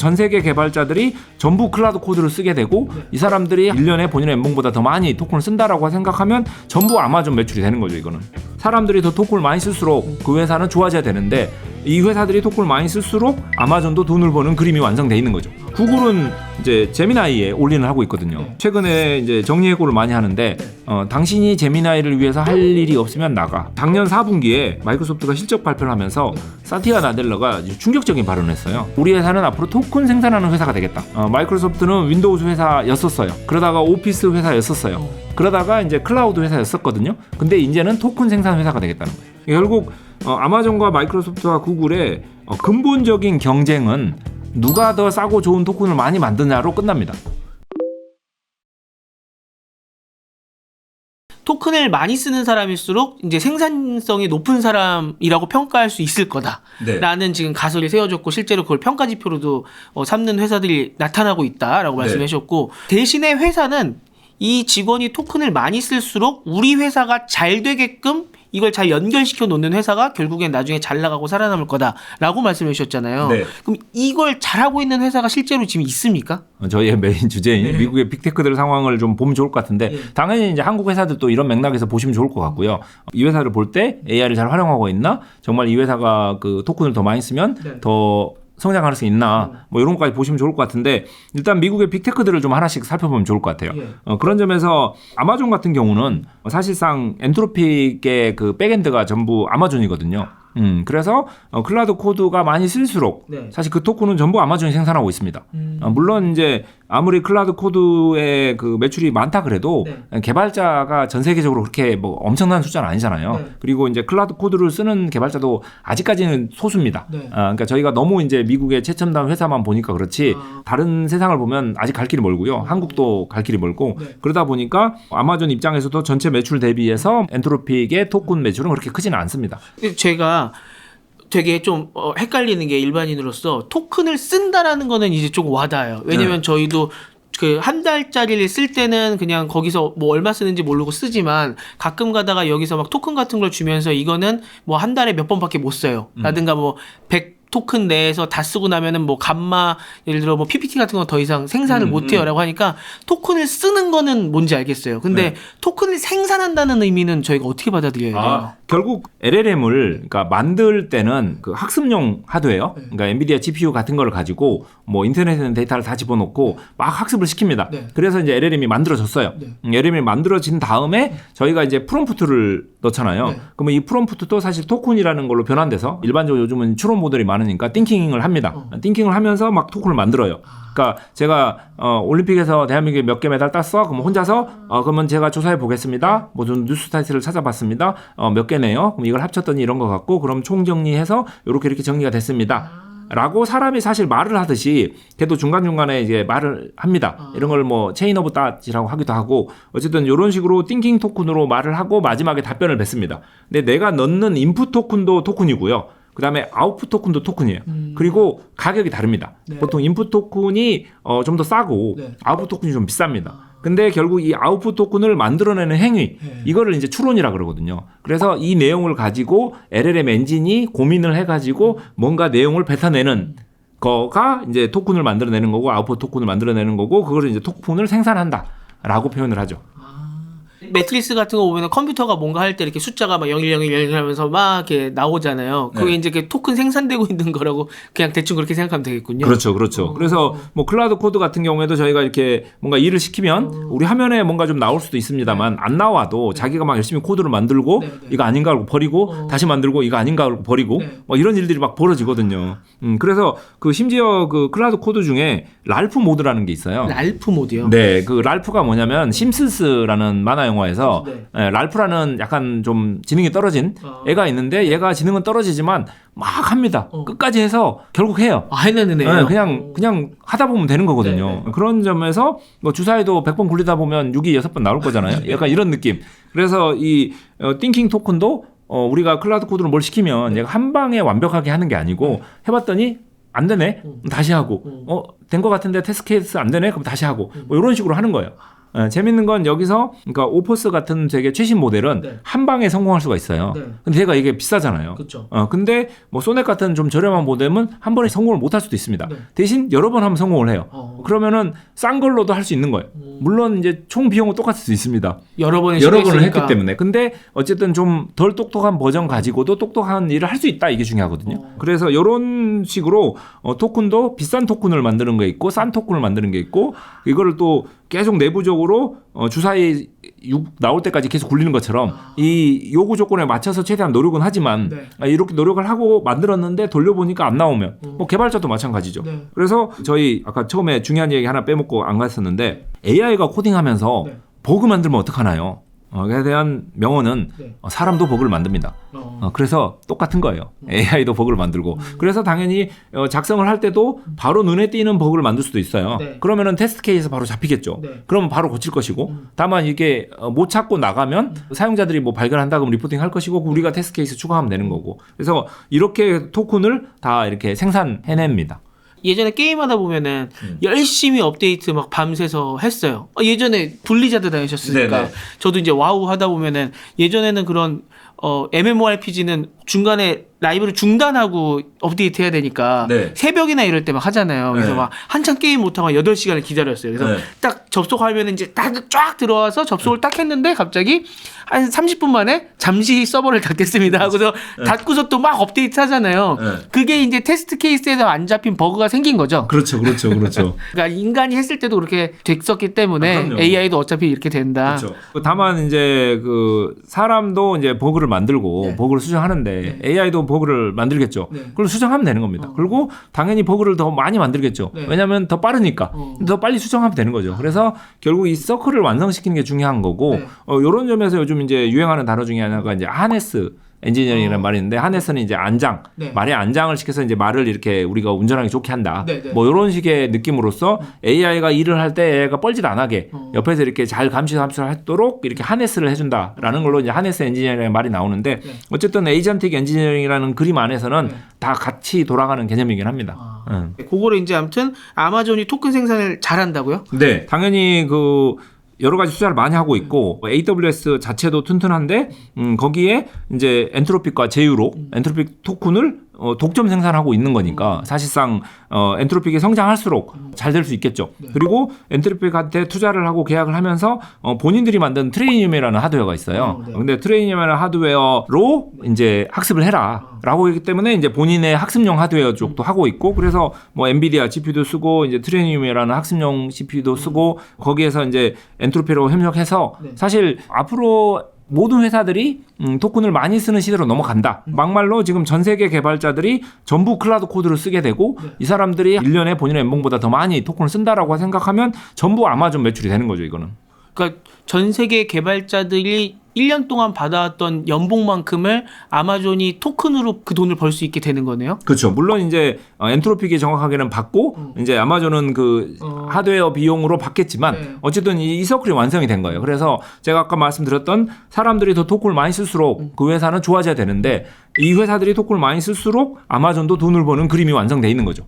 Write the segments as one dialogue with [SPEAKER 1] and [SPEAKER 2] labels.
[SPEAKER 1] 전 세계 개발자들이 전부 클라우드 코드를 쓰게 되고 이 사람들이 1년에 본인의 연봉보다 더 많이 토큰을 쓴다라고 생각하면 전부 아마존 매출이 되는 거죠. 이거는 사람들이 더 토큰을 많이 쓸수록 그 회사는 좋아져야 되는데 이 회사들이 토큰을 많이 쓸수록 아마존도 돈을 버는 그림이 완성돼 있는 거죠. 구글은 이제 제미나이에 올인을 하고 있거든요. 최근에 이제 정리해고를 많이 하는데 당신이 제미나이를 위해서 할 일이 없으면 나가. 작년 4분기에 마이크로소프트가 실적 발표를 하면서 사티아 나델러가 충격적인 발언을 했어요. 우리 회사는 앞으로 토큰 생산하는 회사가 되겠다. 마이크로소프트는 윈도우즈 회사였었어요. 그러다가 오피스 회사였었어요. 그러다가 이제 클라우드 회사였었거든요. 근데 이제는 토큰 생산 회사가 되겠다는 거예요. 결국 아마존과 마이크로소프트와 구글의 근본적인 경쟁은 누가 더 싸고 좋은 토큰을 많이 만드냐로 끝납니다.
[SPEAKER 2] 토큰을 많이 쓰는 사람일수록 이제 생산성이 높은 사람이라고 평가할 수 있을 거다라는 지금 가설이 세워졌고 실제로 그걸 평가 지표로도 삼는 회사들이 나타나고 있다라고 말씀해 주셨고 대신에 회사는 이 직원이 토큰을 많이 쓸수록 우리 회사가 잘 되게끔 이걸 잘 연결시켜 놓는 회사가 결국엔 나중에 잘 나가고 살아남을 거다라고 말씀해 주셨잖아요. 네. 그럼 이걸 잘하고 있는 회사가 실제로 지금 있습니까?
[SPEAKER 1] 저희의 메인 주제인 미국의 빅테크들 상황을 좀 보면 좋을 것 같은데 당연히 이제 한국 회사들도 이런 맥락에서 보시면 좋을 것 같고요. 이 회사를 볼 때 AI를 잘 활용하고 있나? 정말 이 회사가 그 토큰을 더 많이 쓰면 더 성장할 수 있나 뭐 이런 것까지 보시면 좋을 것 같은데 일단 미국의 빅테크들을 좀 하나씩 살펴보면 좋을 것 같아요. 그런 점에서 아마존 같은 경우는 사실상 엔트로픽의 그 백엔드가 전부 아마존이거든요. 그래서 클라우드 코드가 많이 쓸수록 사실 그 토큰은 전부 아마존이 생산하고 있습니다. 물론 이제 아무리 클라우드 코드의 그 매출이 많다 그래도 개발자가 전 세계적으로 그렇게 뭐 엄청난 숫자는 아니잖아요. 그리고 이제 클라우드 코드를 쓰는 개발자도 아직까지는 소수입니다. 그러니까 저희가 너무 이제 미국의 최첨단 회사만 보니까 그렇지 다른 세상을 보면 아직 갈 길이 멀고요. 한국도 갈 길이 멀고 그러다 보니까 아마존 입장에서도 전체 매출 대비해서 엔트로픽의 토큰 매출은 그렇게 크지는 않습니다.
[SPEAKER 2] 제가 되게 좀 헷갈리는 게 일반인으로서 토큰을 쓴다라는 거는 이제 조금 와닿아요. 왜냐면 저희도 그 한 달짜리를 쓸 때는 그냥 거기서 뭐 얼마 쓰는지 모르고 쓰지만 가끔 가다가 여기서 막 토큰 같은 걸 주면서 이거는 뭐 한 달에 몇 번밖에 못 써요. 라든가 뭐 100 토큰 내에서 다 쓰고 나면은 뭐 감마 예를 들어 뭐 PPT 같은 거 더 이상 생산을 못 해요라고 하니까 토큰을 쓰는 거는 뭔지 알겠어요. 근데 토큰을 생산한다는 의미는 저희가 어떻게 받아들여야 돼요?
[SPEAKER 1] 결국 LLM을 그러니까 만들 때는 그 학습용 하드웨어, 그러니까 엔비디아 GPU 같은 거를 가지고 뭐 인터넷에 있는 데이터를 다 집어넣고 막 학습을 시킵니다. 그래서 이제 LLM이 만들어졌어요. LLM이 만들어진 다음에 저희가 이제 프롬프트를 넣잖아요. 그러면 이 프롬프트도 사실 토큰이라는 걸로 변환돼서 일반적으로 요즘은 추론 모델이 많으니까 띵킹을 합니다. 띵킹을 하면서 막 토큰을 만들어요. 그러니까 제가 올림픽에서 대한민국에 몇 개 메달 땄어? 그럼 혼자서 그러면 제가 조사해 보겠습니다. 무슨 뉴스 타이틀을 찾아봤습니다. 몇 개네요. 그럼 이걸 합쳤더니 이런 것 같고 그럼 총정리해서 이렇게 정리가 됐습니다. 라고 사람이 사실 말을 하듯이 걔도 중간중간에 이제 말을 합니다. 이런 걸 뭐 체인 오브 닷이라고 하기도 하고 어쨌든 이런 식으로 띵킹 토큰으로 말을 하고 마지막에 답변을 뱉습니다. 근데 내가 넣는 인풋 토큰도 토큰이고요. 그 다음에 아웃풋 토큰도 토큰이에요. 그리고 가격이 다릅니다. 보통 인풋 토큰이 좀 더 싸고 아웃풋 토큰이 좀 비쌉니다. 근데 결국 이 아웃풋 토큰을 만들어내는 행위 이거를 이제 추론이라 그러거든요. 그래서 이 내용을 가지고 LLM 엔진이 고민을 해가지고 뭔가 내용을 뱉어내는 거가 이제 토큰을 만들어내는 거고 아웃풋 토큰을 만들어내는 거고 그거를 이제 토큰을 생산한다라고 표현을 하죠.
[SPEAKER 2] 매트리스 같은 거 보면 컴퓨터가 뭔가 할 때 이렇게 숫자가 막 01010 하면서 막 이렇게 나오잖아요. 그게 이제 토큰 생산되고 있는 거라고 그냥 대충 그렇게 생각하면 되겠군요.
[SPEAKER 1] 그렇죠. 그래서 뭐 클라우드 코드 같은 경우에도 저희가 이렇게 뭔가 일을 시키면 우리 화면에 뭔가 좀 나올 수도 있습니다만 안 나와도 자기가 막 열심히 코드를 만들고 이거 아닌가 하고 버리고 다시 만들고 이거 아닌가 하고 버리고 뭐 이런 일들이 막 벌어지거든요. 그래서 그 심지어 그 클라우드 코드 중에 랄프 모드라는 게 있어요.
[SPEAKER 2] 랄프 모드요?
[SPEAKER 1] 네, 그 랄프가 뭐냐면 심슨스라는 만화 영화에서 랄프라는 약간 좀 지능이 떨어진 애가 있는데 얘가 지능은 떨어지지만 막 합니다. 끝까지 해서 결국 해요.
[SPEAKER 2] 해내네요.
[SPEAKER 1] 그냥 하다 보면 되는 거거든요. 그런 점에서 뭐 주사위도 100번 굴리다 보면 6이 6번 나올 거잖아요. 약간 이런 느낌. 그래서 이 띵킹 토큰도 우리가 클라우드 코드로 뭘 시키면 얘가 한 방에 완벽하게 하는 게 아니고 해봤더니 안 되네? 다시 하고 된 거 같은데 테스트 케이스 안 되네? 그럼 다시 하고 뭐 이런 식으로 하는 거예요. 재밌는 건 여기서 그러니까 오퍼스 같은 되게 최신 모델은
[SPEAKER 2] 네.
[SPEAKER 1] 한 방에 성공할 수가 있어요.
[SPEAKER 2] 네.
[SPEAKER 1] 근데 얘가 이게 비싸잖아요.
[SPEAKER 2] 그렇죠.
[SPEAKER 1] 근데 뭐 소넥 같은 좀 저렴한 모델은 한 번에 성공을 못 할 수도 있습니다.
[SPEAKER 2] 네.
[SPEAKER 1] 대신 여러 번 하면 성공을 해요. 그러면은 싼 걸로도 할 수 있는 거예요. 물론 이제 총 비용은 똑같을 수 있습니다.
[SPEAKER 2] 여러 번을
[SPEAKER 1] 했기 때문에. 근데 어쨌든 좀 덜 똑똑한 버전 가지고도 똑똑한 일을 할 수 있다, 이게 중요하거든요. 그래서 이런 식으로 토큰도 비싼 토큰을 만드는 게 있고 싼 토큰을 만드는 게 있고, 이거를 또 계속 내부적으로 주사위 6 나올 때까지 계속 굴리는 것처럼 이 요구 조건에 맞춰서 최대한 노력은 하지만
[SPEAKER 2] 네.
[SPEAKER 1] 이렇게 노력을 하고 만들었는데 돌려보니까 안 나오면 뭐 개발자도 마찬가지죠.
[SPEAKER 2] 네.
[SPEAKER 1] 그래서 저희 아까 처음에 중요한 얘기 하나 빼먹고 안 갔었는데, AI가 코딩하면서
[SPEAKER 2] 네.
[SPEAKER 1] 버그 만들면 어떡하나요? 그에 대한 명언은
[SPEAKER 2] 네.
[SPEAKER 1] 사람도 버그를 만듭니다. 그래서 똑같은 거예요. AI도 버그를 만들고. 그래서 당연히 작성을 할 때도 바로 눈에 띄는 버그를 만들 수도 있어요.
[SPEAKER 2] 네.
[SPEAKER 1] 그러면은 테스트 케이스에서 바로 잡히겠죠.
[SPEAKER 2] 네.
[SPEAKER 1] 그러면 바로 고칠 것이고, 다만 이게 못 찾고 나가면 사용자들이 뭐 발견한다 그러면 리포팅 할 것이고, 우리가 테스트 케이스 추가하면 되는 거고. 그래서 이렇게 토큰을 다 이렇게 생산해냅니다.
[SPEAKER 2] 예전에 게임하다 보면은 열심히 업데이트 막 밤새서 했어요. 예전에 블리자드 다니셨으니까.
[SPEAKER 1] 네네.
[SPEAKER 2] 저도 이제 와우 하다 보면은 예전에는 그런 MMORPG는 중간에 라이브를 중단하고 업데이트 해야 되니까
[SPEAKER 1] 네.
[SPEAKER 2] 새벽이나 이럴 때 막 하잖아요. 그래서
[SPEAKER 1] 네.
[SPEAKER 2] 막 한참 게임 못하고 8시간을 기다렸어요. 그래서
[SPEAKER 1] 네.
[SPEAKER 2] 딱 접속하면 이제 딱 쫙 들어와서 접속을 딱 했는데 갑자기 한 30분 만에 잠시 서버를 닫겠습니다. 그래서 닫고서 또 막 업데이트 하잖아요.
[SPEAKER 1] 네.
[SPEAKER 2] 그게 이제 테스트 케이스에서 안 잡힌 버그가 생긴 거죠.
[SPEAKER 1] 그렇죠.
[SPEAKER 2] 그러니까 인간이 했을 때도 그렇게 됐었기 때문에
[SPEAKER 1] 그럼요.
[SPEAKER 2] AI도 어차피 이렇게 된다.
[SPEAKER 1] 그렇죠. 다만 이제 그 사람도 이제 버그를 만들고
[SPEAKER 2] 네.
[SPEAKER 1] 버그를 수정하는데 AI도 버그를 만들겠죠.
[SPEAKER 2] 네.
[SPEAKER 1] 그걸 수정하면 되는 겁니다. 그리고 당연히 버그를 더 많이 만들겠죠.
[SPEAKER 2] 네.
[SPEAKER 1] 왜냐하면 더 빠르니까 더 빨리 수정하면 되는 거죠. 그래서 결국 이 서클을 완성시키는 게 중요한 거고,
[SPEAKER 2] 네.
[SPEAKER 1] 이런 점에서 요즘 이제 유행하는 단어 중에 하나가 이제 하네스 엔지니어링이라는 말이 있는데, 하네스는 이제 안장,
[SPEAKER 2] 네.
[SPEAKER 1] 말에 안장을 시켜서 이제 말을 이렇게 우리가 운전하기 좋게 한다.
[SPEAKER 2] 네, 네.
[SPEAKER 1] 뭐 이런 식의 느낌으로써 AI가 일을 할 때 AI가 뻘짓 안 하게 옆에서 이렇게 잘 감시를 하도록 이렇게 하네스를 해준다라는 걸로 이제 하네스 엔지니어링이라는 말이 나오는데,
[SPEAKER 2] 네.
[SPEAKER 1] 어쨌든 에이전틱 엔지니어링이라는 그림 안에서는
[SPEAKER 2] 네.
[SPEAKER 1] 다 같이 돌아가는 개념이긴 합니다.
[SPEAKER 2] 그거를 이제 아무튼 아마존이 토큰 생산을 잘한다고요?
[SPEAKER 1] 네, 당연히 그 여러 가지 투자를 많이 하고 있고, AWS 자체도 튼튼한데 거기에 이제 엔트로픽과 제휴로 엔트로픽 토큰을 독점 생산하고 있는 거니까 사실상 엔트로픽이 성장할수록 잘 될 수 있겠죠. 그리고 엔트로픽한테 투자를 하고 계약을 하면서 본인들이 만든 트레이니움이라는 하드웨어가 있어요.
[SPEAKER 2] 네.
[SPEAKER 1] 근데 트레이니움이라는 하드웨어로 이제 학습을 해라라고 했기 때문에 이제 본인의 학습용 하드웨어 쪽도 하고 있고, 그래서 뭐 엔비디아 GPU도 쓰고 이제 트레이니움이라는 학습용 CPU도 쓰고, 거기에서 이제 엔트로피로 협력해서
[SPEAKER 2] 네.
[SPEAKER 1] 사실 앞으로 모든 회사들이 토큰을 많이 쓰는 시대로 넘어간다. 막말로 지금 전 세계 개발자들이 전부 클라우드 코드를 쓰게 되고, 이 사람들이 1년에 본인의 연봉보다 더 많이 토큰을 쓴다라고 생각하면 전부 아마존 매출이 되는 거죠, 이거는.
[SPEAKER 2] 그러니까 전 세계 개발자들이 1년 동안 받아왔던 연봉만큼을 아마존이 토큰으로 그 돈을 벌 수 있게 되는 거네요.
[SPEAKER 1] 그렇죠. 물론 이제 엔트로픽이 정확하게는 받고 이제 아마존은 그 하드웨어 비용으로 받겠지만
[SPEAKER 2] 네.
[SPEAKER 1] 어쨌든 이 서클이 완성이 된 거예요. 그래서 제가 아까 말씀드렸던 사람들이 더 토큰을 많이 쓸수록 그 회사는 좋아져야 되는데, 이 회사들이 토큰을 많이 쓸수록 아마존도 돈을 버는 그림이 완성돼 있는 거죠.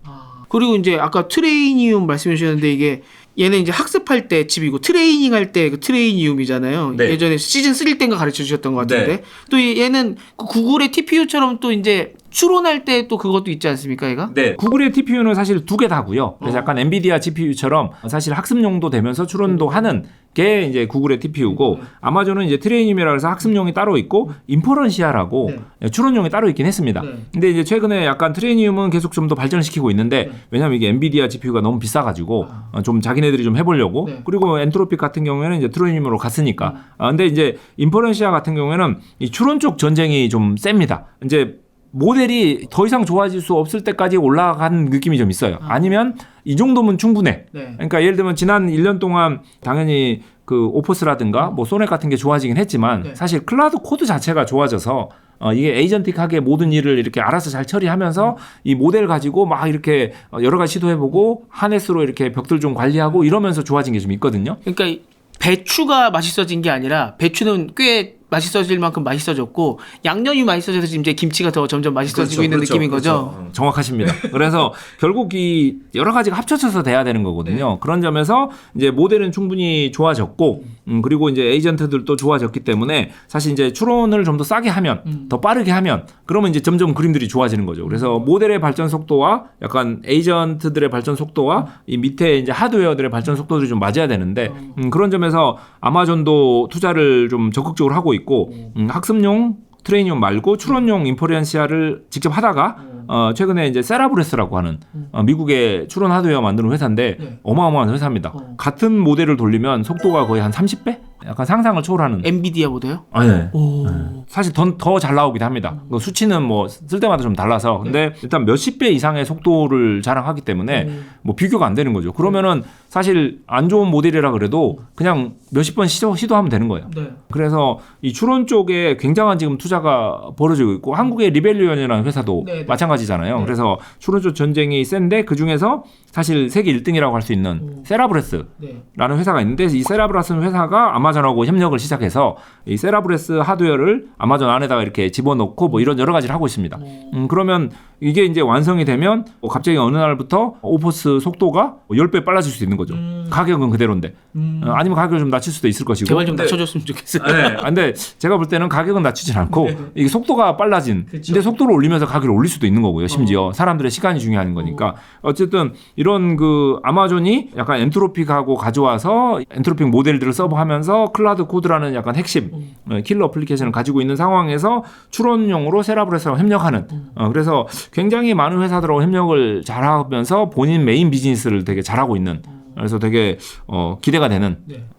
[SPEAKER 2] 그리고 이제 아까 트레이니움 말씀해 주셨는데, 이게 얘는 이제 학습할 때 칩이고 트레이닝 할 때 그 트레이니움이잖아요.
[SPEAKER 1] 네.
[SPEAKER 2] 예전에 시즌 3 때인가 가르쳐 주셨던 것 같은데.
[SPEAKER 1] 네.
[SPEAKER 2] 또 얘는 그 구글의 TPU처럼 또 이제 추론할 때 또 그것도 있지 않습니까, 얘가?
[SPEAKER 1] 네. 구글의 TPU는 사실 두 개 다고요. 그래서 약간 엔비디아 GPU처럼 사실 학습용도 되면서 추론도 하는 게 이제 구글의 TPU고, 아마존은 이제 트레이닝이라 해서 학습용이 따로 있고 인퍼런시아라고 추론용이 따로 있긴 했습니다.
[SPEAKER 2] 네.
[SPEAKER 1] 근데 이제 최근에 약간 트레이니움은 계속 좀 더 발전을 시키고 있는데, 왜냐하면 이게 엔비디아 GPU가 너무 비싸가지고 좀 자기네들이 좀 해보려고.
[SPEAKER 2] 네.
[SPEAKER 1] 그리고 엔트로픽 같은 경우에는 이제 트레이니움으로 갔으니까. 근데 이제 인퍼런시아 같은 경우에는 이 추론 쪽 전쟁이 좀 셉니다. 이제 모델이 더 이상 좋아질 수 없을 때까지 올라간 느낌이 좀 있어요. 아니면 이 정도면 충분해.
[SPEAKER 2] 네.
[SPEAKER 1] 그러니까 예를 들면 지난 1년 동안 당연히 그 오퍼스라든가 뭐 소넷 같은 게 좋아지긴 했지만,
[SPEAKER 2] 네.
[SPEAKER 1] 사실 클라우드 코드 자체가 좋아져서 이게 에이전틱하게 모든 일을 이렇게 알아서 잘 처리하면서 이 모델 가지고 막 이렇게 여러 가지 시도해보고 하네스로 이렇게 벽들 좀 관리하고 이러면서 좋아진 게 좀 있거든요.
[SPEAKER 2] 그러니까 배추가 맛있어진 게 아니라 배추는 꽤 맛있어질 만큼 맛있어졌고 양념이 맛있어져서 지금 이제 김치가 더 점점 맛있어지고 있는 느낌인 거죠.
[SPEAKER 1] 정확하십니다. 그래서 결국 이 여러 가지가 합쳐져서 돼야 되는 거거든요. 그런 점에서 이제 모델은 충분히 좋아졌고 그리고 이제 에이전트들도 좋아졌기 때문에 사실 이제 추론을 좀 더 싸게 하면 더 빠르게 하면 그러면 이제 점점 그림들이 좋아지는 거죠. 그래서 모델의 발전 속도와 약간 에이전트들의 발전 속도와 이 밑에 이제 하드웨어들의 발전 속도들이 좀 맞아야 되는데 그런 점에서 아마존도 투자를 좀 적극적으로 하고 있고 학습용 트레이닝용 말고 추론용 인퍼런시아를 직접 하다가 최근에 이제 세라브레스라고 하는 미국의 추론 하드웨어 만드는 회사인데 어마어마한 회사입니다. 같은 모델을 돌리면 속도가 거의 한 30배? 약간 상상을 초월하는.
[SPEAKER 2] 엔비디아보다요?
[SPEAKER 1] 네. 사실 더 잘 나오기도 합니다. 그 수치는 뭐 쓸 때마다 좀 달라서. 근데 일단 몇십 배 이상의 속도를 자랑하기 때문에 뭐 비교가 안 되는 거죠. 그러면은 사실 안 좋은 모델이라 그래도 그냥 몇십 번 시도하면 되는 거예요. 그래서 이 추론 쪽에 굉장한 지금 투자가 벌어지고 있고 한국의 리벨리언이라는 회사도 마찬가지잖아요. 그래서 추론 쪽 전쟁이 센데 그 중에서 사실 세계 1등이라고 할 수 있는 세라브레스라는 회사가 있는데 이 세라브레스 회사가 아마존하고 협력을 시작해서 이 세라브레스 하드웨어를 아마존 안에다가 이렇게 집어넣고 뭐 이런 여러 가지를 하고 있습니다. 그러면 이게 이제 완성이 되면 갑자기 어느 날부터 오퍼스 속도가 10배 빨라질 수도 있는 거죠. 가격은 그대로인데. 아니면 가격을 좀 낮출 수도 있을 것이고.
[SPEAKER 2] 제발 좀 낮춰줬으면 좋겠어요.
[SPEAKER 1] 네. 근데 제가 볼 때는 가격은 낮추진 않고 이게 속도가 빨라진. 근데 속도를 올리면서 가격을 올릴 수도 있는 거고요. 심지어 사람들의 시간이 중요한 거니까. 어쨌든 이런 그 아마존이 약간 엔트로픽하고 가져와서 엔트로픽 모델들을 서브하면서 클라우드 코드라는 약간 핵심 킬러 어플리케이션을 가지고 있는 상황에서 추론용으로 세라브레스랑 협력하는. 그래서 굉장히 많은 회사들하고 협력을 잘하면서 본인 메인 비즈니스를 되게 잘하고 있는. 그래서 되게 기대가 되는.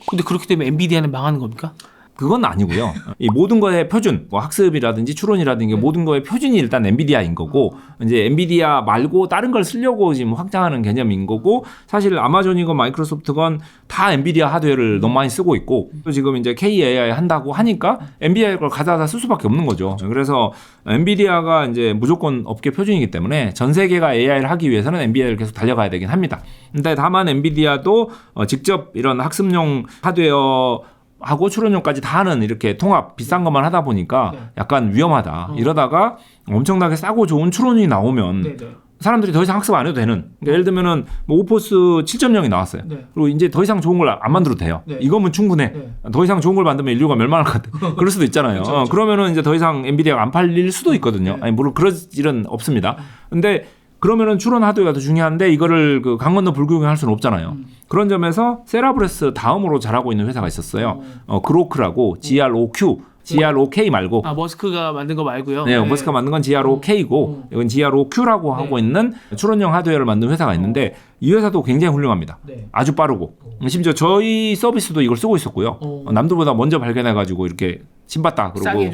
[SPEAKER 2] 근데 그렇게 되면 엔비디아는 망하는 겁니까?
[SPEAKER 1] 그건 아니고요. 이 모든 거의 표준, 뭐 학습이라든지 추론이라든지 모든 거의 표준이 일단 엔비디아인 거고, 이제 엔비디아 말고 다른 걸 쓰려고 지금 확장하는 개념인 거고, 사실 아마존이건 마이크로소프트건 다 엔비디아 하드웨어를 너무 많이 쓰고 있고, 또 지금 이제 KAI 한다고 하니까 엔비디아 걸 가져다 쓸 수밖에 없는 거죠. 그래서 엔비디아가 이제 무조건 업계 표준이기 때문에 전 세계가 AI를 하기 위해서는 엔비디아를 계속 달려가야 되긴 합니다. 근데 다만 엔비디아도 직접 이런 학습용 하드웨어 하고 추론용까지 다 하는 이렇게 통합 비싼 것만 하다 보니까 약간 위험하다. 이러다가 엄청나게 싸고 좋은 추론이 나오면 사람들이 더 이상 학습 안 해도 되는. 그러니까 예를 들면은 뭐 오퍼스 7.0이 나왔어요. 그리고 이제 더 이상 좋은 걸 안 만들어도 돼요. 이거면 충분해. 더 이상 좋은 걸 만들면 인류가 멸망할 것 같아. 그럴 수도 있잖아요. 그러면은 이제 더 이상 엔비디아가 안 팔릴 수도 있거든요. 아니 물론 그럴 일은 없습니다. 근데 그러면은 추론 하드웨어가 더 중요한데 이거를 그 강 건너 불구경할 수는 없잖아요. 그런 점에서 세라브레스 다음으로 잘하고 있는 회사가 있었어요. 그로크라고 GROK 말고.
[SPEAKER 2] 머스크가 만든 거 말고요.
[SPEAKER 1] 네, 머스크가 만든 건 GROK고 이건 GROQ라고 하고 있는 추론용 하드웨어를 만든 회사가 있는데 이 회사도 굉장히 훌륭합니다. 아주 빠르고 심지어 저희 서비스도 이걸 쓰고 있었고요. 남들보다 먼저 발견해가지고 이렇게 신봤다 그러고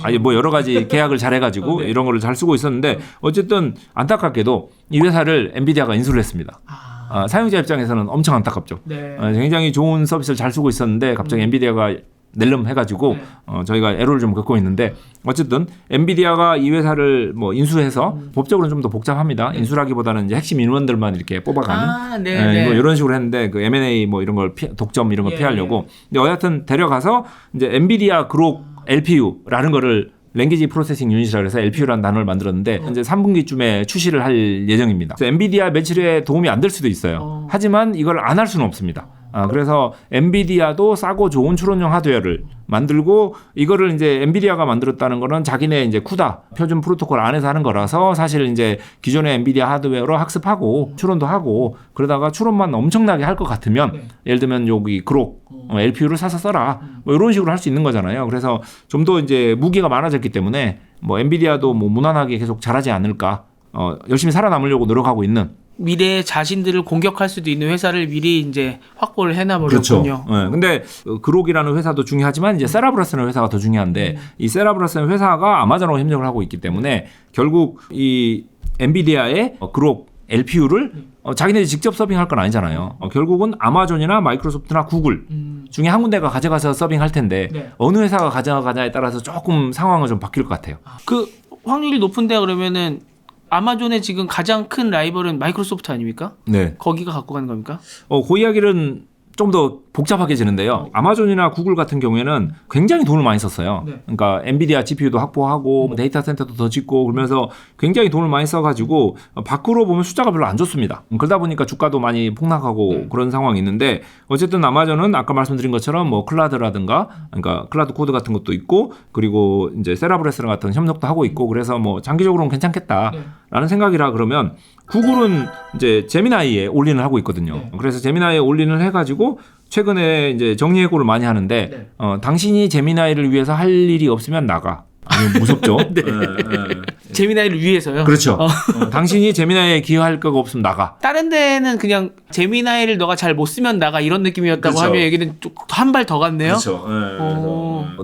[SPEAKER 1] 아니 뭐 여러 가지 계약을 잘 해가지고 이런 거를 잘 쓰고 있었는데 어쨌든 안타깝게도 이 회사를 엔비디아가 인수를 했습니다. 사용자 입장에서는 엄청 안타깝죠. 굉장히 좋은 서비스를 잘 쓰고 있었는데 갑자기 엔비디아가 낼름 해가지고 저희가 애로를 좀 겪고 있는데 어쨌든 엔비디아가 이 회사를 뭐 인수해서 법적으로는 좀 더 복잡합니다. 인수라기보다는 이제 핵심 인원들만 이렇게 뽑아가는 뭐 이런 식으로 했는데 그 M&A 뭐 이런 걸 독점 이런 걸 피하려고. 근데 여하튼 데려가서 이제 엔비디아 그룹 LPU라는 거를 랭귀지 프로세싱 유닛이라고 해서 LPU라는 단어를 만들었는데 이제 3분기쯤에 출시를 할 예정입니다. 그래서 엔비디아 매출에 도움이 안 될 수도 있어요. 하지만 이걸 안 할 수는 없습니다. 그래서 엔비디아도 싸고 좋은 추론용 하드웨어를 만들고 이거를 이제 엔비디아가 만들었다는 거는 자기네 이제 쿠다 표준 프로토콜 안에서 하는 거라서 사실 이제 기존의 엔비디아 하드웨어로 학습하고 추론도 하고 그러다가 추론만 엄청나게 할 것 같으면 예를 들면 여기 그록 LPU를 사서 써라 뭐 이런 식으로 할 수 있는 거잖아요. 그래서 좀 더 이제 무기가 많아졌기 때문에 뭐 엔비디아도 뭐 무난하게 계속 잘하지 않을까 열심히 살아남으려고 노력하고 있는.
[SPEAKER 2] 미래에 자신들을 공격할 수도 있는 회사를 미리 이제 확보를 해놔버렸군요.
[SPEAKER 1] 그렇죠. 네. 근데 그록이라는 회사도 중요하지만 이제 세라브레스라는 회사가 더 중요한데 이 세라브레스라는 회사가 아마존하고 협력을 하고 있기 때문에 결국 이 엔비디아의 그록 LPU를 자기네들이 직접 서빙할 건 아니잖아요. 결국은 아마존이나 마이크로소프트나 구글 중에 한 군데가 가져가서 서빙할 텐데 어느 회사가 가져가냐에 따라서 조금 상황은 좀 바뀔 것 같아요.
[SPEAKER 2] 그 확률이 높은데 그러면은 아마존의 지금 가장 큰 라이벌은 마이크로소프트 아닙니까?
[SPEAKER 1] 네.
[SPEAKER 2] 거기가 갖고 가는 겁니까?
[SPEAKER 1] 그 이야기는 좀 더 복잡하게지는데요. 아마존이나 구글 같은 경우에는 굉장히 돈을 많이 썼어요.
[SPEAKER 2] 네.
[SPEAKER 1] 그러니까 엔비디아 GPU도 확보하고 데이터 센터도 더 짓고 그러면서 굉장히 돈을 많이 써가지고 밖으로 보면 숫자가 별로 안 좋습니다. 그러다 보니까 주가도 많이 폭락하고 그런 상황이 있는데 어쨌든 아마존은 아까 말씀드린 것처럼 뭐 클라우드라든가 그러니까 클라우드 코드 같은 것도 있고 그리고 이제 세라브레스랑 같은 협력도 하고 있고 그래서 뭐 장기적으로는 괜찮겠다라는 생각이라 그러면 구글은 이제 제미나이에 올인을 하고 있거든요. 그래서 제미나이에 올인을 해가지고 최근에 이제 정리해고를 많이 하는데 당신이 제미나이를 위해서 할 일이 없으면 나가. 아니, 무섭죠?
[SPEAKER 2] 네. 제미나이를 위해서요?
[SPEAKER 1] 그렇죠. 당신이 제미나이에 기여할 거가 없으면 나가.
[SPEAKER 2] 다른 데는 그냥 제미나이를 너가 잘 못 쓰면 나가 이런 느낌이었다고
[SPEAKER 1] 그렇죠.
[SPEAKER 2] 하면 여기는 한 발 더 갔네요.
[SPEAKER 1] 그렇죠.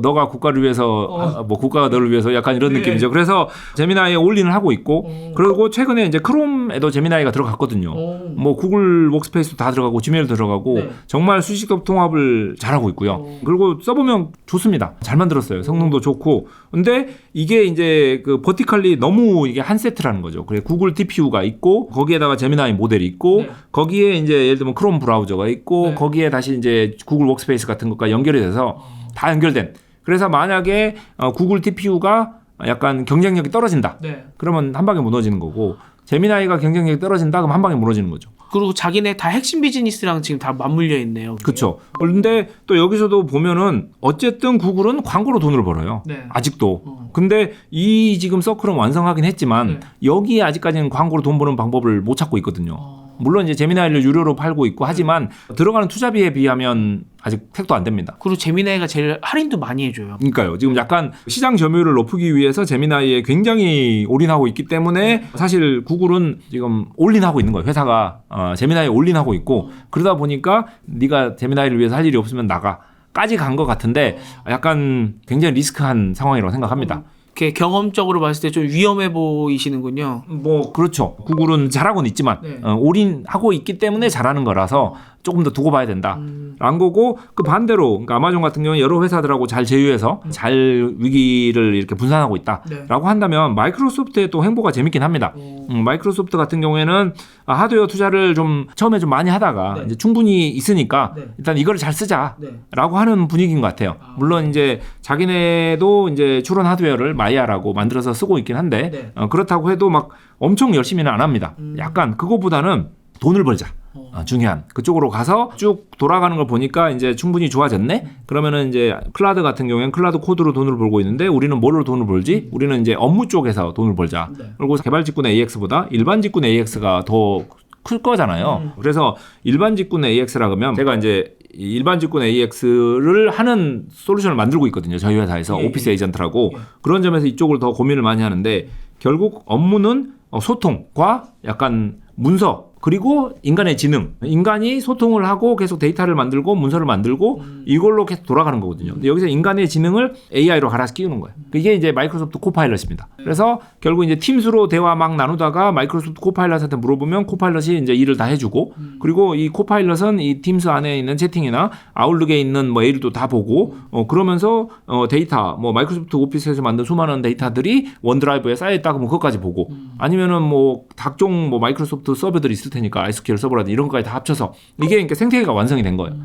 [SPEAKER 1] 너가 국가를 위해서 뭐 국가가 너를 위해서 약간 이런 느낌이죠. 그래서 제미나이에 올인을 하고 있고 그리고 최근에 이제 크롬에도 제미나이가 들어갔거든요. 뭐 구글 워크스페이스도 다 들어가고 지메일도 들어가고 정말 수식도 통합을 잘하고 있고요. 그리고 써보면 좋습니다. 잘 만들었어요. 성능도 좋고. 근데 이게 이제 그 버티컬리 너무 이게 한 세트라는 거죠. 그래 구글 TPU가 있고 거기에다가 제미나이 모델이 있고 거기에 이제 예를 들면 크롬 브라우저가 있고 거기에 다시 이제 구글 워크스페이스 같은 것과 연결이 돼서 다 연결된. 그래서 만약에 구글 TPU가 약간 경쟁력이 떨어진다. 그러면 한 방에 무너지는 거고 제미나이가 경쟁력이 떨어진다 그럼 한 방에 무너지는 거죠.
[SPEAKER 2] 그리고 자기네 다 핵심 비즈니스랑 지금 다 맞물려 있네요.
[SPEAKER 1] 그렇죠. 그런데 또 여기서도 보면은 어쨌든 구글은 광고로 돈을 벌어요. 아직도. 근데 이 지금 서클은 완성하긴 했지만 여기에 아직까지는 광고로 돈 버는 방법을 못 찾고 있거든요. 물론 이제 제미나이를 유료로 팔고 있고 하지만 들어가는 투자비에 비하면 아직 택도 안 됩니다.
[SPEAKER 2] 그리고 제미나이가 제일 할인도 많이 해줘요.
[SPEAKER 1] 그러니까요. 지금 약간 시장 점유율을 높이기 위해서 제미나이에 굉장히 올인하고 있기 때문에 사실 구글은 지금 올인하고 있는 거예요. 회사가 제미나이에 올인하고 있고 그러다 보니까 네가 제미나이를 위해서 할 일이 없으면 나가까지 간 것 같은데 약간 굉장히 리스크한 상황이라고 생각합니다.
[SPEAKER 2] 이렇게 경험적으로 봤을 때 좀 위험해 보이시는군요.
[SPEAKER 1] 뭐 그렇죠. 구글은 잘하고는 있지만 올인하고 있기 때문에 잘하는 거라서 조금 더 두고 봐야 된다라는 거고 그 반대로 그러니까 아마존 같은 경우는 여러 회사들하고 잘 제휴해서 잘 위기를 이렇게 분산하고 있다라고 한다면 마이크로소프트의 또 행보가 재밌긴 합니다. 마이크로소프트 같은 경우에는 하드웨어 투자를 좀 처음에 좀 많이 하다가 이제 충분히 있으니까 일단 이걸 잘 쓰자라고 하는 분위기인 것 같아요. 물론 이제 자기네도 이제 추론 하드웨어를 마이아라고 만들어서 쓰고 있긴 한데 그렇다고 해도 막 엄청 열심히는 안 합니다. 약간 그거보다는 돈을 벌자. 중요한 그쪽으로 가서 쭉 돌아가는 걸 보니까 이제 충분히 좋아졌네. 그러면은 이제 클라우드 같은 경우에는 클라우드 코드로 돈을 벌고 있는데 우리는 뭘로 돈을 벌지? 우리는 이제 업무 쪽에서 돈을 벌자. 그리고 개발 직군 AX보다 일반 직군 AX가 더 클 거잖아요. 그래서 일반 직군 AX라 그러면 제가 이제 일반 직군 AX를 하는 솔루션을 만들고 있거든요. 저희 회사에서 오피스 에이전트라고 그런 점에서 이쪽을 더 고민을 많이 하는데 결국 업무는 소통과 약간 문서 그리고 인간의 지능, 인간이 소통을 하고 계속 데이터를 만들고 문서를 만들고 이걸로 계속 돌아가는 거거든요. 근데 여기서 인간의 지능을 AI로 갈아서 끼우는 거예요. 그게 이제 마이크로소프트 코파일럿입니다. 그래서 결국 이제 팀스로 대화 막 나누다가 마이크로소프트 코파일럿한테 물어보면 코파일럿이 이제 일을 다 해주고 그리고 이 코파일럿은 이 팀스 안에 있는 채팅이나 아웃룩에 있는 뭐 메일도 다 보고 그러면서 데이터 뭐 마이크로소프트 오피스에서 만든 수많은 데이터들이 원드라이브에 쌓여있다 그러면 그것까지 보고 아니면은 뭐 각종 뭐 마이크로소프트 서버들이 있을 테니까 SQL 서버라든지 이런 것까지 다 합쳐서 이게 그러니까 생태계가 완성이 된 거예요.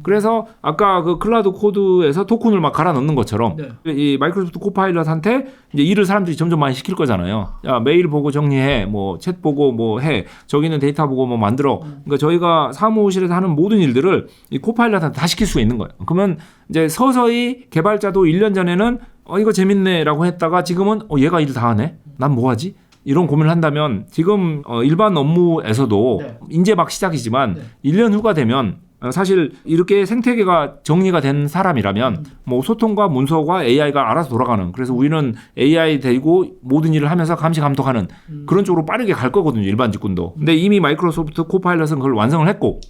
[SPEAKER 1] 그래서 아까 그 클라우드 코드에서 토큰을 막 갈아 넣는 것처럼 이 마이크로소프트 코파일럿한테 이제 일을 사람들이 점점 많이 시킬 거잖아요. 야 메일 보고 정리해, 뭐 챗 보고 뭐 해, 저기 있는 데이터 보고 뭐 만들어. 그러니까 저희가 사무실에서 하는 모든 일들을 이 코파일럿한테 다 시킬 수가 있는 거예요. 그러면 이제 서서히 개발자도 1년 전에는 이거 재밌네라고 했다가 지금은 얘가 일 다 하네. 난 뭐 하지? 이런 고민을 한다면 지금 일반 업무에서도 이제 막 시작이지만 1년 후가 되면 사실 이렇게 생태계가 정리가 된 사람이라면 뭐 소통과 문서가 AI가 알아서 돌아가는 그래서 우리는 AI 대고 모든 일을 하면서 감시 감독하는 그런 쪽으로 빠르게 갈 거거든요. 일반 직군도. 근데 이미 마이크로소프트 코파일럿은 그걸 완성을 했고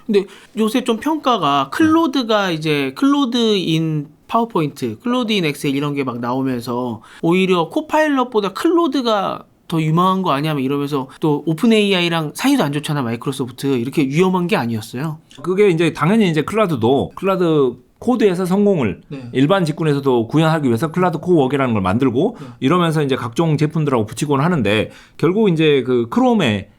[SPEAKER 2] 근데 요새 좀 평가가 클로드가 이제 클로드인 파워포인트, 클로드인 엑셀 이런 게 막 나오면서 오히려 코파일럿보다 클로드가 더 유망한 거 아니야? 이러면서 또 오픈 AI랑 사이도 안 좋잖아 마이크로소프트 이렇게 위험한 게 아니었어요.
[SPEAKER 1] 그게 이제 당연히 이제 클라우드도 클라우드 코드에서 성공을 일반 직군에서도 구현하기 위해서 클라우드 코워크라는 걸 만들고 이러면서 이제 각종 제품들하고 붙이곤 하는데 결국 이제 그 크롬에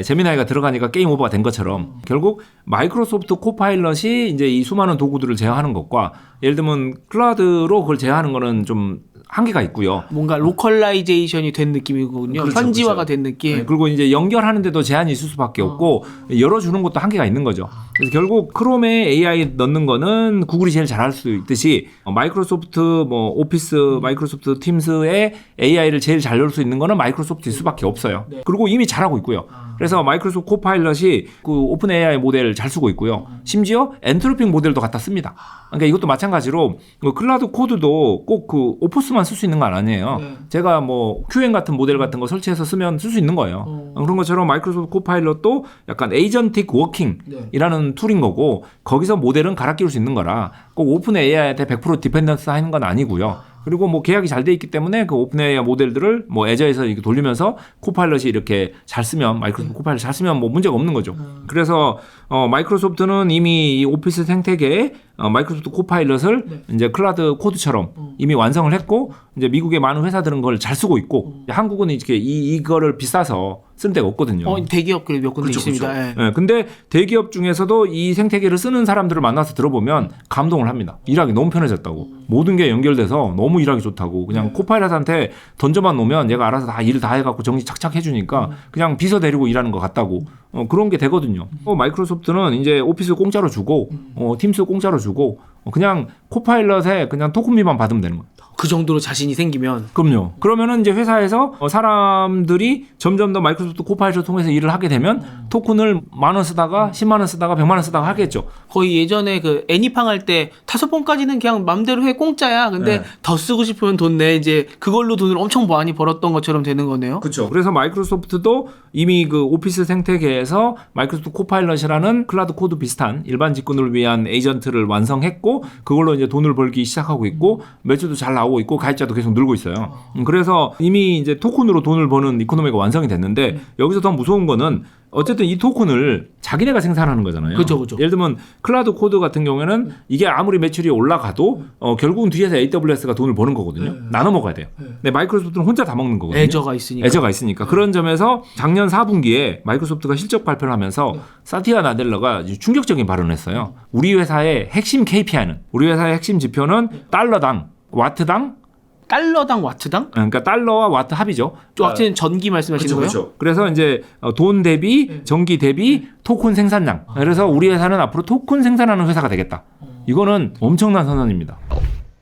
[SPEAKER 1] 제미나이가 들어가니까 게임 오버가 된 것처럼 결국 마이크로소프트 코파일럿이 이제 이 수많은 도구들을 제어하는 것과 예를 들면 클라우드로 그걸 제어하는 거는 좀 한계가 있고요.
[SPEAKER 2] 뭔가 로컬라이제이션이 된 느낌이거든요.
[SPEAKER 1] 그렇죠,
[SPEAKER 2] 현지화가
[SPEAKER 1] 그렇죠.
[SPEAKER 2] 된 느낌.
[SPEAKER 1] 그리고 이제 연결하는데도 제한이 있을 수밖에 없고 열어주는 것도 한계가 있는 거죠. 그래서 결국 크롬에 AI 넣는 거는 구글이 제일 잘할 수 있듯이 마이크로소프트 뭐 오피스, 마이크로소프트 팀스에 AI를 제일 잘 넣을 수 있는 거는 마이크로소프트일 수밖에 없어요. 그리고 이미 잘하고 있고요. 그래서 마이크로소프트 코파일럿이 그 오픈 AI 모델을 잘 쓰고 있고요. 심지어 엔트로픽 모델도 갖다 씁니다. 그러니까 이것도 마찬가지로 클라우드 코드도 꼭 그 오퍼스만 쓸 수 있는 건 아니에요. 제가 뭐 QM 같은 모델 같은 거 설치해서 쓰면 쓸 수 있는 거예요. 그런 것처럼 마이크로소프트 코파일럿도 약간 에이전틱 워킹이라는 툴인 거고 거기서 모델은 갈아 끼울 수 있는 거라 꼭 오픈 AI한테 100% 디펜던스 하는 건 아니고요. 그리고 뭐 계약이 잘 돼 있기 때문에 그 오픈 AI 모델들을 뭐 애저에서 이렇게 돌리면서 코파일럿이 이렇게 잘 쓰면 마이크로소프트 코파일럿 잘 쓰면 뭐 문제가 없는 거죠. 그래서 마이크로소프트는 이미 이 오피스 생태계에 마이크로소프트 코파일럿을 이제 클라우드 코드처럼 이미 완성을 했고 이제 미국의 많은 회사들은 그걸 잘 쓰고 있고 한국은 이렇게 이거를 비싸서 쓰는 데가 없거든요.
[SPEAKER 2] 대기업들이 몇 군데 있습니다.
[SPEAKER 1] 그렇죠. 예. 근데 대기업 중에서도 이 생태계를 쓰는 사람들을 만나서 들어보면 감동을 합니다. 일하기 너무 편해졌다고. 모든 게 연결돼서 너무 일하기 좋다고. 그냥 코파일럿한테 던져만 놓으면 얘가 알아서 다 일을 다 해갖고 정리 착착 해주니까 그냥 비서 데리고 일하는 것 같다고. 그런 게 되거든요. 마이크로소프트는 이제 오피스 공짜로 주고 팀스 공짜로 주고 그냥 코파일럿에 그냥 토큰비만 받으면 되는 거예요.
[SPEAKER 2] 그 정도로 자신이 생기면.
[SPEAKER 1] 그럼요. 그러면은 이제 회사에서 사람들이 점점 더 마이크로소프트 코파일럿을 통해서 일을 하게 되면 토큰을 10,000원 쓰다가 100,000원 쓰다가 100,000원 쓰다가 하겠죠.
[SPEAKER 2] 거의 예전에 그 애니팡 할 때 5번까지는 그냥 맘대로 해 공짜야. 근데 더 쓰고 싶으면 돈 내. 이제 그걸로 돈을 엄청 많이 벌었던 것처럼 되는 거네요.
[SPEAKER 1] 그렇죠. 그래서 마이크로소프트도 이미 그 오피스 생태계에서 마이크로소프트 코파일럿이라는 클라우드 코드 비슷한 일반 직군을 위한 에이전트를 완성했고 그걸로 이제 돈을 벌기 시작하고 있고 매출도 잘 나오고 있고 가입자도 계속 늘고 있어요. 그래서 이미 이제 토큰으로 돈을 버는 이코노미가 완성이 됐는데 여기서 더 무서운 거는 어쨌든 이 토큰을 자기네가 생산하는 거잖아요.
[SPEAKER 2] 그렇죠.
[SPEAKER 1] 예를 들면 클라우드 코드 같은 경우에는 이게 아무리 매출이 올라가도 결국은 뒤에서 AWS가 돈을 버는 거거든요. 나눠 먹어야 돼요. 근데 마이크로소프트는 혼자 다 먹는 거거든요.
[SPEAKER 2] 애저가 있으니까.
[SPEAKER 1] 그런 점에서 작년 4분기에 마이크로소프트가 실적 발표를 하면서 사티아 나델러가 충격적인 발언을 했어요. 우리 회사의 핵심 KPI는 우리 회사의 핵심 지표는 달러당 와트당
[SPEAKER 2] 달러당 와트당?
[SPEAKER 1] 그러니까 달러와 와트 합이죠.
[SPEAKER 2] 와트는 전기 말씀하시는 거예요?
[SPEAKER 1] 그렇죠. 그래서 이제 돈 대비 전기 대비 토큰 생산량. 그래서 우리 회사는 앞으로 토큰 생산하는 회사가 되겠다. 이거는 엄청난 선언입니다.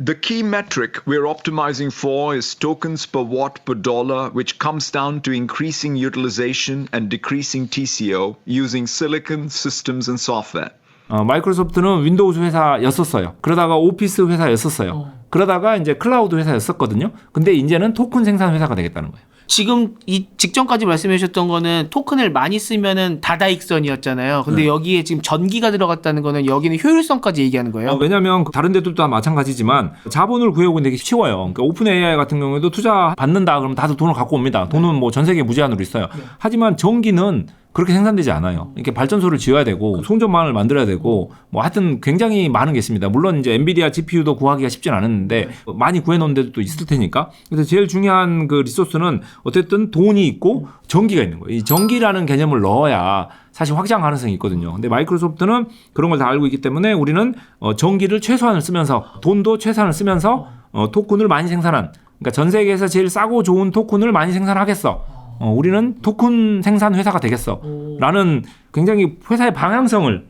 [SPEAKER 3] The key metric we're optimizing for is tokens per watt per dollar, which comes down to increasing utilization and decreasing TCO using silicon systems and software.
[SPEAKER 1] 마이크로소프트는 윈도우즈 회사였었어요. 그러다가 오피스 회사였었어요. 그러다가 이제 클라우드 회사였었거든요. 근데 이제는 토큰 생산 회사가 되겠다는 거예요.
[SPEAKER 2] 지금 이 직전까지 말씀해 주셨던 거는 토큰을 많이 쓰면은 다다익선이었잖아요. 근데 여기에 지금 전기가 들어갔다는 거는 여기는 효율성까지 얘기하는 거예요.
[SPEAKER 1] 왜냐하면 다른 데들도 다 마찬가지지만 자본을 구해오기 되게 쉬워요. 그러니까 오픈 AI 같은 경우에도 투자 받는다 그러면 다들 돈을 갖고 옵니다. 돈은 뭐 전 세계 무제한으로 있어요. 하지만 전기는 그렇게 생산되지 않아요. 이렇게 발전소를 지어야 되고 송전망을 만들어야 되고 뭐 하여튼 굉장히 많은 게 있습니다. 물론 이제 엔비디아 GPU도 구하기가 쉽진 않았는데 많이 구해놓은 데도 또 있을 테니까. 그래서 제일 중요한 그 리소스는 어쨌든 돈이 있고 전기가 있는 거예요. 이 전기라는 개념을 넣어야 사실 확장 가능성이 있거든요. 근데 마이크로소프트는 그런 걸 다 알고 있기 때문에 우리는 전기를 최소한을 쓰면서 돈도 최소한을 쓰면서 토큰을 많이 생산한, 그러니까 전 세계에서 제일 싸고 좋은 토큰을 많이 생산하겠어. 우리는 토큰 생산 회사가 되겠어. 라는 굉장히 회사의 방향성을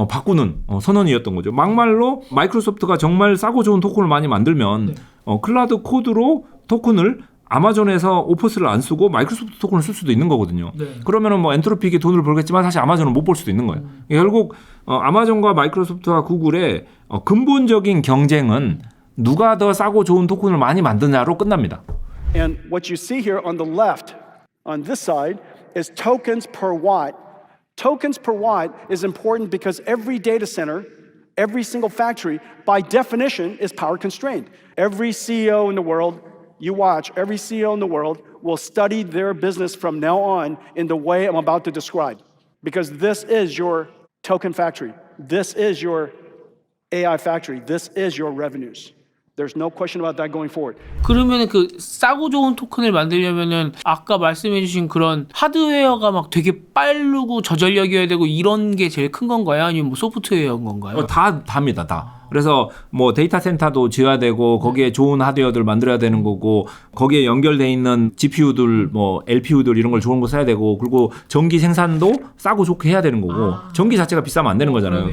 [SPEAKER 1] 바꾸는 선언이었던 거죠. 막말로 마이크로소프트가 정말 싸고 좋은 토큰을 많이 만들면 클라우드 코드로 토큰을 아마존에서 오퍼스를 안 쓰고 마이크로소프트 토큰을 쓸 수도 있는 거거든요. 그러면은 뭐 엔트로픽이 돈을 벌겠지만 사실 아마존은 못 벌 수도 있는 거예요. 결국 아마존과 마이크로소프트와 구글의 근본적인 경쟁은 누가 더 싸고 좋은 토큰을 많이 만드냐로 끝납니다.
[SPEAKER 4] And what you see here on the left, on this side, is tokens per watt. Tokens per watt is important because every data center, every single factory, by definition, is power constrained. Every CEO in the world, you watch, every CEO in the world will study their business from now on in the way I'm about to describe. Because this is your token factory. This is your AI factory. This is your revenues. There's no question about that going forward.
[SPEAKER 2] 그러면은 그 싸고 좋은 토큰을 만들려면은 아까 말씀해주신 그런 하드웨어가 막 되게 빠르고 저전력이어야 되고 이런 게 제일 큰 건가요? 아니면 뭐 소프트웨어인 건가요?
[SPEAKER 1] 답니다, 다. 그래서 뭐 데이터 센터도 지어야 되고 거기에 좋은 하드웨어들 만들어야 되는 거고 거기에 연결돼 있는 GPU들 뭐 LPU들 이런 걸 좋은 거 써야 되고 그리고 전기 생산도 싸고 좋게 해야 되는 거고 전기 자체가 비싸면 안 되는 거잖아요.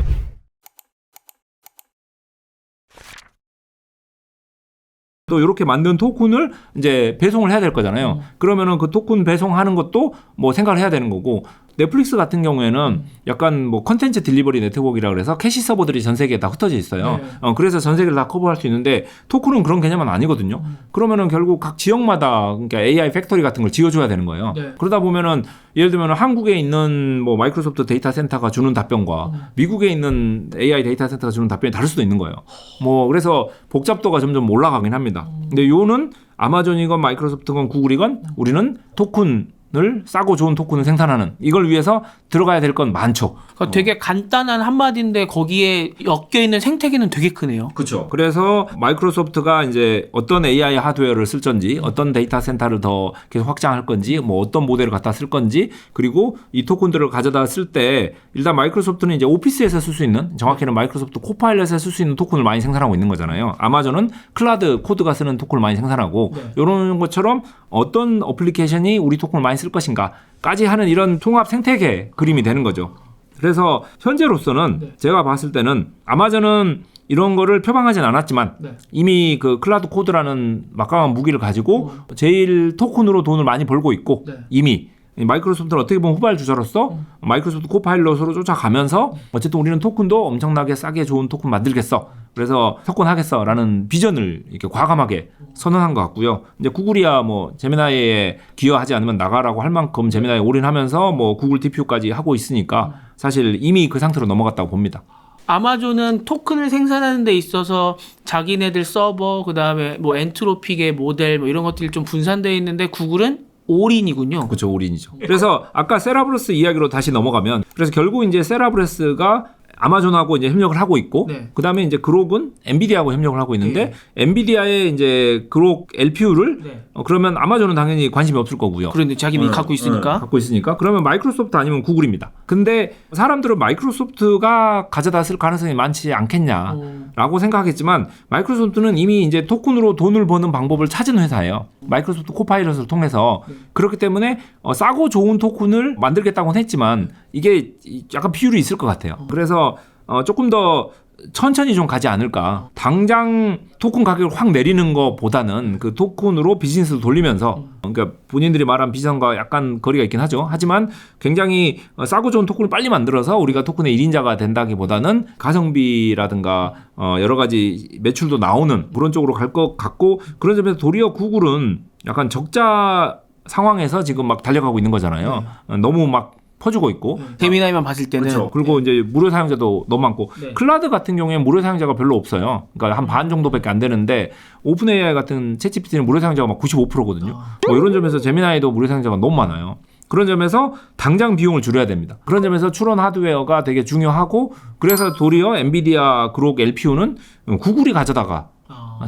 [SPEAKER 1] 또 이렇게 만든 토큰을 이제 배송을 해야 될 거잖아요. 그러면은 그 토큰 배송하는 것도 뭐 생각을 해야 되는 거고 넷플릭스 같은 경우에는 약간 뭐 컨텐츠 딜리버리 네트워크라 그래서 캐시 서버들이 전 세계에 다 흩어져 있어요. 그래서 전 세계를 다 커버할 수 있는데 토큰은 그런 개념은 아니거든요. 그러면은 결국 각 지역마다 그러니까 AI 팩토리 같은 걸 지어줘야 되는 거예요. 그러다 보면은 예를 들면 한국에 있는 뭐 마이크로소프트 데이터 센터가 주는 답변과 미국에 있는 AI 데이터 센터가 주는 답변이 다를 수도 있는 거예요. 뭐 그래서 복잡도가 점점 올라가긴 합니다. 근데 요는 아마존이건 마이크로소프트건 구글이건 우리는 토큰을 싸고 좋은 토큰을 생산하는 이걸 위해서 들어가야 될 건 많죠.
[SPEAKER 2] 그러니까 되게 간단한 한마디인데 거기에 엮여있는 생태계는 되게 크네요.
[SPEAKER 1] 그렇죠. 그래서 마이크로소프트가 이제 어떤 AI 하드웨어를 쓸 건지 어떤 데이터 센터를 더 계속 확장할 건지 뭐 어떤 모델을 갖다 쓸 건지 그리고 이 토큰들을 가져다 쓸 때 일단 마이크로소프트는 이제 오피스에서 쓸 수 있는 정확히는 마이크로소프트 코파일럿에서 쓸 수 있는 토큰을 많이 생산하고 있는 거잖아요. 아마존은 클라우드 코드가 쓰는 토큰을 많이 생산하고 이런 것처럼 어떤 어플리케이션이 우리 토큰을 많이 쓸 것인가까지 하는 이런 통합 생태계 그림이 되는 거죠. 그래서 현재로서는 제가 봤을 때는 아마존은 이런 거를 표방하진 않았지만 이미 그 클라우드 코드라는 막강한 무기를 가지고 제일 토큰으로 돈을 많이 벌고 있고 이미 마이크로소프트는 어떻게 보면 후발주자로서 마이크로소프트 코파일럿으로 쫓아가면서 어쨌든 우리는 토큰도 엄청나게 싸게 좋은 토큰 만들겠어. 그래서 석권하겠어라는 비전을 이렇게 과감하게 선언한 것 같고요. 이제 구글이야 뭐 제미나이에 기여하지 않으면 나가라고 할 만큼 제미나이에 올인하면서 뭐 구글 TPU까지 하고 있으니까 사실 이미 그 상태로 넘어갔다고 봅니다.
[SPEAKER 2] 아마존은 토큰을 생산하는 데 있어서 자기네들 서버 그다음에 뭐 엔트로픽의 모델 뭐 이런 것들이 좀 분산되어 있는데 구글은 올인이군요.
[SPEAKER 1] 그렇죠. 올인이죠. 그래서 아까 세라브레스 이야기로 다시 넘어가면 그래서 결국 이제 세라브레스가 아마존하고 이제 협력을 하고 있고 그다음에 이제 그록은 엔비디아하고 협력을 하고 있는데 엔비디아의 이제 그록 LPU를 그러면 아마존은 당연히 관심이 없을 거고요.
[SPEAKER 2] 그런데 자기는 갖고 있으니까.
[SPEAKER 1] 갖고 있으니까 그러면 마이크로소프트 아니면 구글입니다. 근데 사람들은 마이크로소프트가 가져다 쓸 가능성이 많지 않겠냐라고 생각하겠지만 마이크로소프트는 이미 이제 토큰으로 돈을 버는 방법을 찾은 회사예요. 마이크로소프트 코파일럿을 통해서 그렇기 때문에 싸고 좋은 토큰을 만들겠다고는 했지만 이게 약간 비율이 있을 것 같아요. 그래서 조금 더 천천히 좀 가지 않을까. 당장 토큰 가격을 확 내리는 것보다는 그 토큰으로 비즈니스를 돌리면서 그러니까 본인들이 말한 비전과 약간 거리가 있긴 하죠. 하지만 굉장히 싸고 좋은 토큰을 빨리 만들어서 우리가 토큰의 1인자가 된다기보다는 가성비라든가 여러 가지 매출도 나오는 그런 쪽으로 갈 것 같고 그런 점에서 도리어 구글은 약간 적자 상황에서 지금 막 달려가고 있는 거잖아요. 너무 막 퍼주고 있고
[SPEAKER 2] 제미나이만 봤을 때는
[SPEAKER 1] 그렇죠. 그리고 이제 무료 사용자도 너무 많고 클라우드 같은 경우에는 무료 사용자가 별로 없어요. 그러니까 한 반 정도밖에 안 되는데 오픈 AI 같은 챗GPT는 무료 사용자가 막 95%거든요. 뭐 이런 점에서 제미나이도 무료 사용자가 너무 많아요. 그런 점에서 당장 비용을 줄여야 됩니다. 그런 점에서 추론 하드웨어가 되게 중요하고 그래서 도리어 엔비디아 그록 LPU는 구글이 가져다가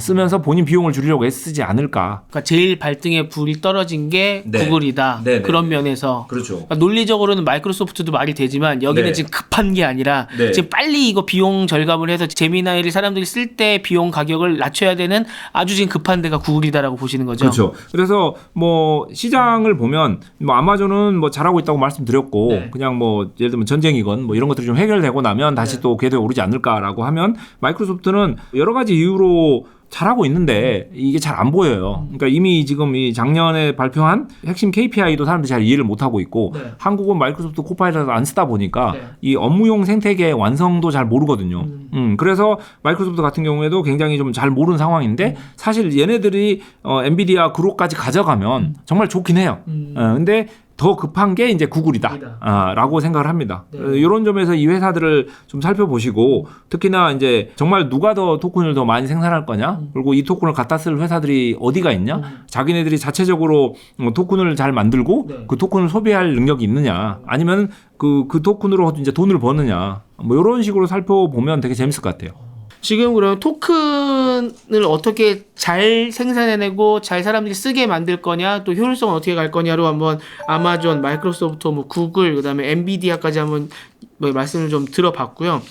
[SPEAKER 1] 쓰면서 본인 비용을 줄이려고 애쓰지 않을까.
[SPEAKER 2] 그러니까 제일 발등에 불이 떨어진 게 구글이다. 그런 면에서.
[SPEAKER 1] 그렇죠.
[SPEAKER 2] 그러니까 논리적으로는 마이크로소프트도 말이 되지만 여기는 지금 급한 게 아니라 지금 빨리 이거 비용 절감을 해서 제미나이를 사람들이 쓸 때 비용 가격을 낮춰야 되는 아주 지금 급한 데가 구글이다라고 보시는 거죠.
[SPEAKER 1] 그렇죠. 그래서 뭐 시장을 보면 뭐 아마존은 뭐 잘하고 있다고 말씀드렸고 그냥 뭐 예를 들면 전쟁이건 뭐 이런 것들이 좀 해결되고 나면 다시 또 궤도에 오르지 않을까라고 하면 마이크로소프트는 여러 가지 이유로 잘하고 있는데 이게 잘 안 보여요. 그러니까 이미 지금 이 작년에 발표한 핵심 KPI도 사람들이 잘 이해를 못하고 있고 한국은 마이크로소프트 코파일럿을 안 쓰다 보니까 이 업무용 생태계의 완성도 잘 모르거든요. 그래서 마이크로소프트 같은 경우에도 굉장히 좀 잘 모르는 상황인데 사실 얘네들이 엔비디아 그룹까지 가져가면 정말 좋긴 해요. 근데 더 급한 게 이제 구글이다. 라고 생각을 합니다. 이런 점에서 이 회사들을 좀 살펴보시고 특히나 이제 정말 누가 더 토큰을 더 많이 생산할 거냐 그리고 이 토큰을 갖다 쓸 회사들이 어디가 있냐 자기네들이 자체적으로 토큰을 잘 만들고 그 토큰을 소비할 능력이 있느냐 아니면 그 토큰으로 이제 돈을 버느냐 뭐 이런 식으로 살펴보면 되게 재밌을 것 같아요.
[SPEAKER 2] 지금 그러면 토큰 토큰을 어떻게 잘 생산해내고 잘 사람들이 쓰게 만들 거냐, 또 효율성은 어떻게 갈 거냐로 한번 아마존, 마이크로소프트, 뭐 구글, 그다음에 엔비디아까지 한번 뭐 말씀을 좀 들어봤고요.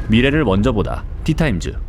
[SPEAKER 5] 미래를 먼저 보다 티타임즈.